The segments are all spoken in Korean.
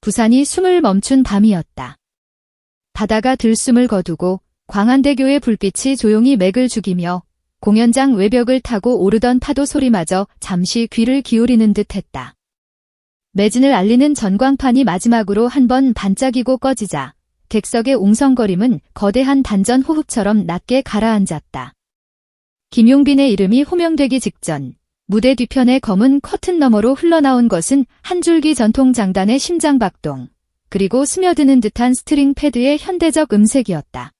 부산이 숨을 멈춘 밤이었다. 바다가 들숨을 거두고 광안대교의 불빛이 조용히 맥을 죽이며 공연장 외벽을 타고 오르던 파도 소리마저 잠시 귀를 기울이는 듯했다. 매진을 알리는 전광판이 마지막으로 한 번 반짝이고 꺼지자 객석의 웅성거림은 거대한 단전 호흡처럼 낮게 가라앉았다. 김용빈의 이름이 호명되기 직전 무대 뒤편의 검은 커튼 너머로 흘러나온 것은 한 줄기 전통 장단의 심장박동, 그리고 스며드는 듯한 스트링 패드의 현대적 음색이었다.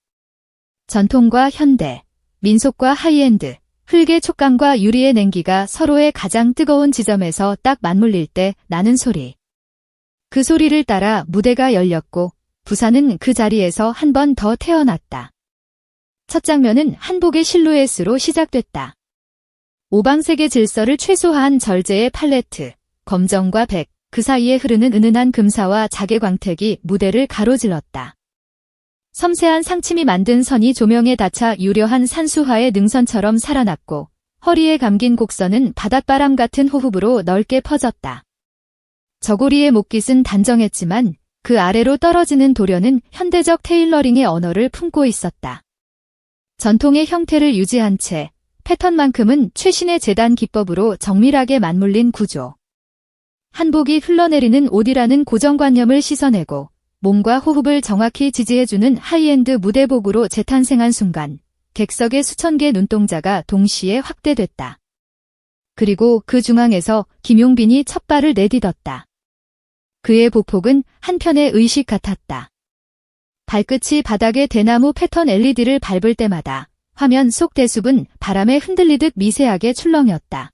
전통과 현대, 민속과 하이엔드, 흙의 촉감과 유리의 냉기가 서로의 가장 뜨거운 지점에서 딱 맞물릴 때 나는 소리. 그 소리를 따라 무대가 열렸고 부산은 그 자리에서 한 번 더 태어났다. 첫 장면은 한복의 실루엣으로 시작됐다. 오방색의 질서를 최소화한 절제의 팔레트, 검정과 백, 그 사이에 흐르는 은은한 금사와 자개 광택이 무대를 가로질렀다. 섬세한 상침이 만든 선이 조명에 닿아 유려한 산수화의 능선처럼 살아났고 허리에 감긴 곡선은 바닷바람 같은 호흡으로 넓게 퍼졌다. 저고리의 목깃은 단정했지만 그 아래로 떨어지는 도련은 현대적 테일러링의 언어를 품고 있었다. 전통의 형태를 유지한 채 패턴만큼은 최신의 재단 기법으로 정밀하게 맞물린 구조. 한복이 흘러내리는 옷이라는 고정관념을 씻어내고 몸과 호흡을 정확히 지지해주는 하이엔드 무대복으로 재탄생한 순간 객석의 수천 개의 눈동자가 동시에 확대됐다. 그리고 그 중앙에서 김용빈이 첫 발을 내딛었다. 그의 보폭은 한편의 의식 같았다. 발끝이 바닥의 대나무 패턴 LED를 밟을 때마다 화면 속 대숲은 바람에 흔들리듯 미세하게 출렁였다.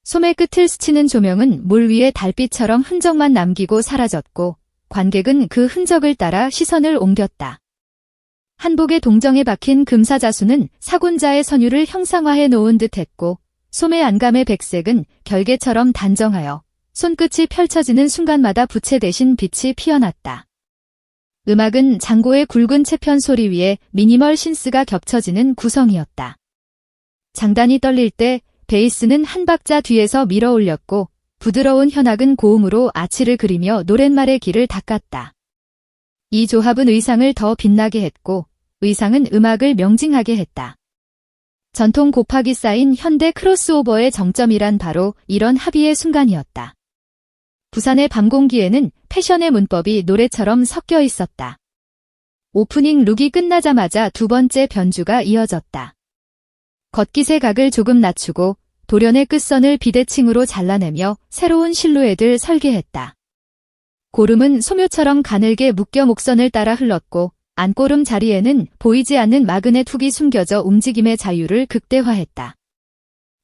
소매 끝을 스치는 조명은 물 위에 달빛처럼 흔적만 남기고 사라졌고 관객은 그 흔적을 따라 시선을 옮겼다. 한복의 동정에 박힌 금사자수는 사군자의 선율을 형상화해 놓은 듯했고 소매 안감의 백색은 결계처럼 단정하여 손끝이 펼쳐지는 순간마다 부채 대신 빛이 피어났다. 음악은 장고의 굵은 채편 소리 위에 미니멀 신스가 겹쳐지는 구성이었다. 장단이 떨릴 때 베이스는 한 박자 뒤에서 밀어 올렸고 부드러운 현악은 고음으로 아치를 그리며 노랫말의 길을 닦았다. 이 조합은 의상을 더 빛나게 했고 의상은 음악을 명징하게 했다. 전통 곱하기 쌓인 현대 크로스오버의 정점이란 바로 이런 합의의 순간이었다. 부산의 밤 공기에는 패션의 문법이 노래처럼 섞여 있었다. 오프닝 룩이 끝나자마자 두 번째 변주가 이어졌다. 겉깃의 각을 조금 낮추고 도련의 끝선을 비대칭으로 잘라내며 새로운 실루엣을 설계했다. 고름은 소묘처럼 가늘게 묶여 목선을 따라 흘렀고 안고름 자리에는 보이지 않는 마그넷 훅이 숨겨져 움직임의 자유를 극대화했다.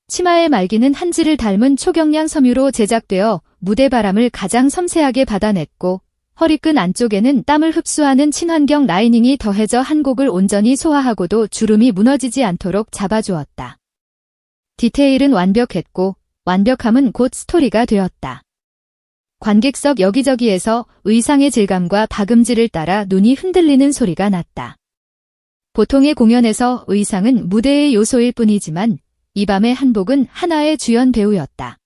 치마의 말기는 한지를 닮은 초경량 섬유로 제작되어 무대 바람을 가장 섬세하게 받아냈고 허리끈 안쪽에는 땀을 흡수하는 친환경 라이닝이 더해져 한 곡을 온전히 소화하고도 주름이 무너지지 않도록 잡아주었다. 디테일은 완벽했고 완벽함은 곧 스토리가 되었다. 관객석 여기저기에서 의상의 질감과 박음질을 따라 눈이 흔들리는 소리가 났다. 보통의 공연에서 의상은 무대의 요소일 뿐이지만 이 밤의 한복은 하나의 주연 배우였다.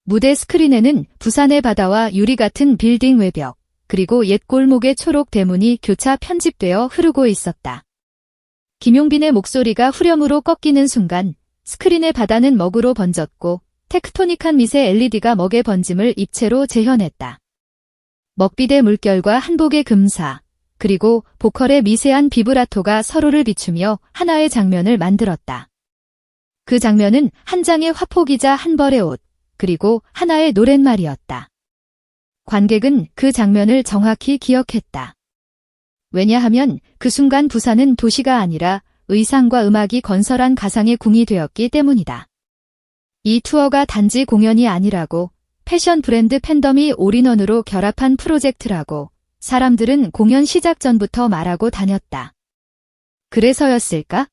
무대 스크린에는 부산의 바다와 유리 같은 빌딩 외벽, 그리고 옛 골목의 초록 대문이 교차 편집되어 흐르고 있었다. 김용빈의 목소리가 후렴으로 꺾이는 순간 스크린의 바다는 먹으로 번졌고 테크토닉한 미세 LED가 먹의 번짐을 입체로 재현했다. 먹빛의 물결과 한복의 금사, 그리고 보컬의 미세한 비브라토가 서로를 비추며 하나의 장면을 만들었다. 그 장면은 한 장의 화폭이자 한 벌의 옷, 그리고 하나의 노랫말이었다. 관객은 그 장면을 정확히 기억했다. 왜냐하면 그 순간 부산은 도시가 아니라 의상과 음악이 건설한 가상의 궁이 되었기 때문이다. 이 투어가 단지 공연이 아니라고, 패션 브랜드 팬덤이 올인원으로 결합한 프로젝트라고 사람들은 공연 시작 전부터 말하고 다녔다. 그래서였을까?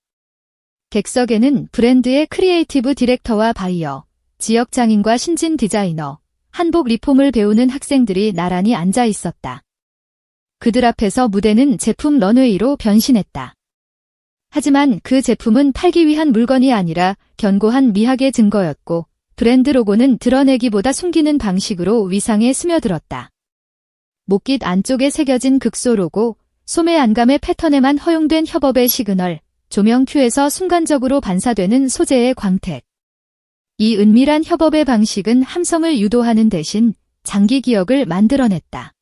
객석에는 브랜드의 크리에이티브 디렉터와 바이어, 지역 장인과 신진 디자이너, 한복 리폼을 배우는 학생들이 나란히 앉아 있었다. 그들 앞에서 무대는 제품 런웨이로 변신했다. 하지만 그 제품은 팔기 위한 물건이 아니라 견고한 미학의 증거였고 브랜드 로고는 드러내기보다 숨기는 방식으로 위상에 스며들었다. 목깃 안쪽에 새겨진 극소 로고, 소매 안감의 패턴에만 허용된 협업의 시그널, 조명 큐에서 순간적으로 반사되는 소재의 광택. 이 은밀한 협업의 방식은 함성을 유도하는 대신 장기 기억을 만들어냈다.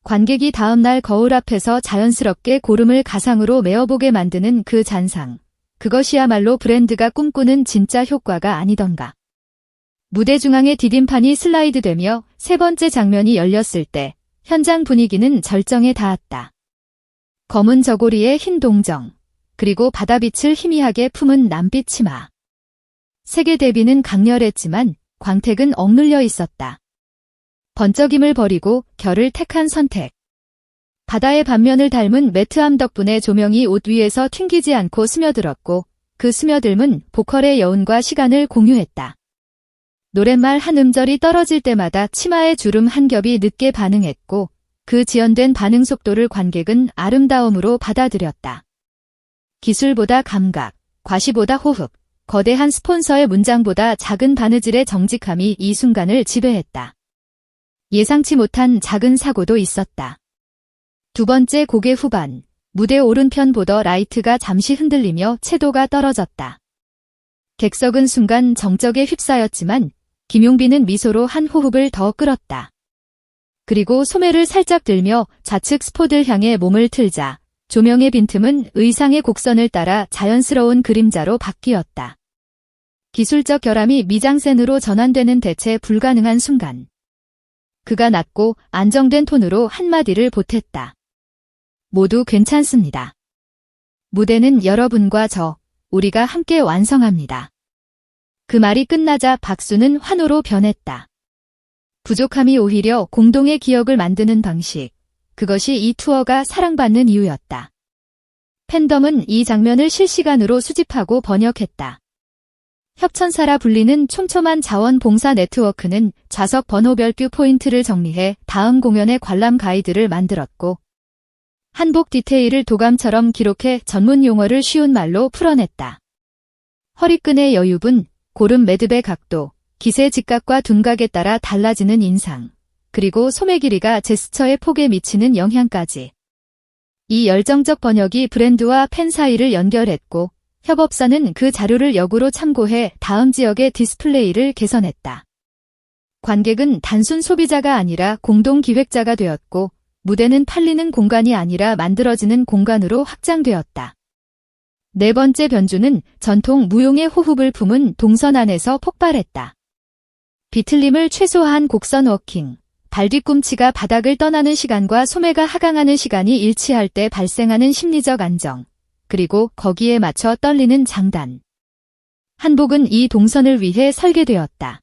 관객이 다음날 거울 앞에서 자연스럽게 고름을 가상으로 메어보게 만드는 그 잔상. 그것이야말로 브랜드가 꿈꾸는 진짜 효과가 아니던가. 무대 중앙에 디딤판이 슬라이드되며 세 번째 장면이 열렸을 때 현장 분위기는 절정에 닿았다. 검은 저고리에 흰 동정, 그리고 바다빛을 희미하게 품은 남빛 치마. 색의 대비는 강렬했지만 광택은 억눌려 있었다. 번쩍임을 버리고 결을 택한 선택. 바다의 반면을 닮은 매트함 덕분에 조명이 옷 위에서 튕기지 않고 스며들었고 그 스며들음은 보컬의 여운과 시간을 공유했다. 노랫말 한 음절이 떨어질 때마다 치마의 주름 한 겹이 늦게 반응했고 그 지연된 반응 속도를 관객은 아름다움으로 받아들였다. 기술보다 감각, 과시보다 호흡, 거대한 스폰서의 문장보다 작은 바느질의 정직함이 이 순간을 지배했다. 예상치 못한 작은 사고도 있었다. 두 번째 곡의 후반, 무대 오른편 보더 라이트가 잠시 흔들리며 채도가 떨어졌다. 객석은 순간 정적에 휩싸였지만 김용빈은 미소로 한 호흡을 더 끌었다. 그리고 소매를 살짝 들며 좌측 스포들 향해 몸을 틀자 조명의 빈틈은 의상의 곡선을 따라 자연스러운 그림자로 바뀌었다. 기술적 결함이 미장센으로 전환되는 대체 불가능한 순간. 그가 낮고 안정된 톤으로 한마디를 보탰다. 모두 괜찮습니다. 무대는 여러분과 우리가 함께 완성합니다. 그 말이 끝나자 박수는 환호로 변했다. 부족함이 오히려 공동의 기억을 만드는 방식, 그것이 이 투어가 사랑받는 이유였다. 팬덤은 이 장면을 실시간으로 수집하고 번역했다. 협천사라 불리는 촘촘한 자원봉사 네트워크는 좌석 번호별 뷰 포인트를 정리해 다음 공연의 관람 가이드를 만들었고 한복 디테일을 도감처럼 기록해 전문 용어를 쉬운 말로 풀어냈다. 허리끈의 여유분, 고름 매듭의 각도, 기세 직각과 둔각에 따라 달라지는 인상, 그리고 소매 길이가 제스처의 폭에 미치는 영향까지. 이 열정적 번역이 브랜드와 팬 사이를 연결했고 협업사는 그 자료를 역으로 참고해 다음 지역의 디스플레이를 개선했다. 관객은 단순 소비자가 아니라 공동 기획자가 되었고 무대는 팔리는 공간이 아니라 만들어지는 공간으로 확장되었다. 네 번째 변주는 전통 무용의 호흡을 품은 동선 안에서 폭발했다. 비틀림을 최소화한 곡선 워킹, 발 뒤꿈치가 바닥을 떠나는 시간과 소매가 하강하는 시간이 일치할 때 발생하는 심리적 안정, 그리고 거기에 맞춰 떨리는 장단. 한복은 이 동선을 위해 설계되었다.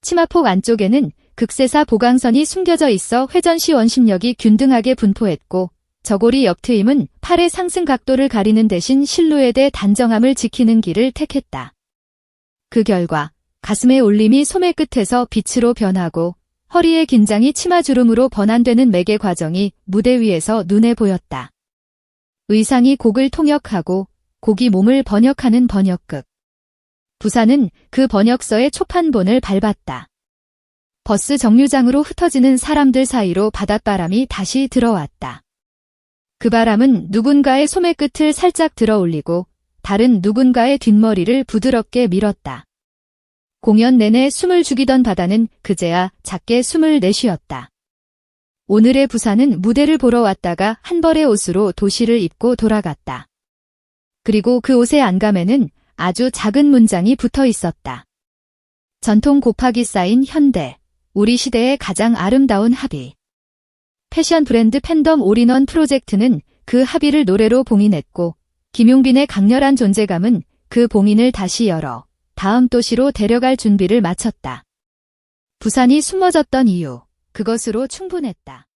치마폭 안쪽에는 극세사 보강선이 숨겨져 있어 회전 시 원심력이 균등하게 분포했고 저고리 옆트임은 팔의 상승 각도를 가리는 대신 실루엣의 단정함을 지키는 길을 택했다. 그 결과 가슴의 올림이 소매 끝에서 빛으로 변하고 허리의 긴장이 치마주름으로 번안되는 매개 과정이 무대 위에서 눈에 보였다. 의상이 곡을 통역하고 곡이 몸을 번역하는 번역극. 부산은 그 번역서의 초판본을 밟았다. 버스 정류장으로 흩어지는 사람들 사이로 바닷바람이 다시 들어왔다. 그 바람은 누군가의 소매 끝을 살짝 들어 올리고 다른 누군가의 뒷머리를 부드럽게 밀었다. 공연 내내 숨을 죽이던 바다는 그제야 작게 숨을 내쉬었다. 오늘의 부산은 무대를 보러 왔다가 한 벌의 옷으로 도시를 입고 돌아갔다. 그리고 그 옷의 안감에는 아주 작은 문장이 붙어 있었다. 전통 곱하기 쌓인 현대, 우리 시대의 가장 아름다운 합의. 패션 브랜드 팬덤 올인원 프로젝트는 그 합의를 노래로 봉인했고 김용빈의 강렬한 존재감은 그 봉인을 다시 열어 다음 도시로 데려갈 준비를 마쳤다. 부산이 숨어졌던 이유, 그것으로 충분했다.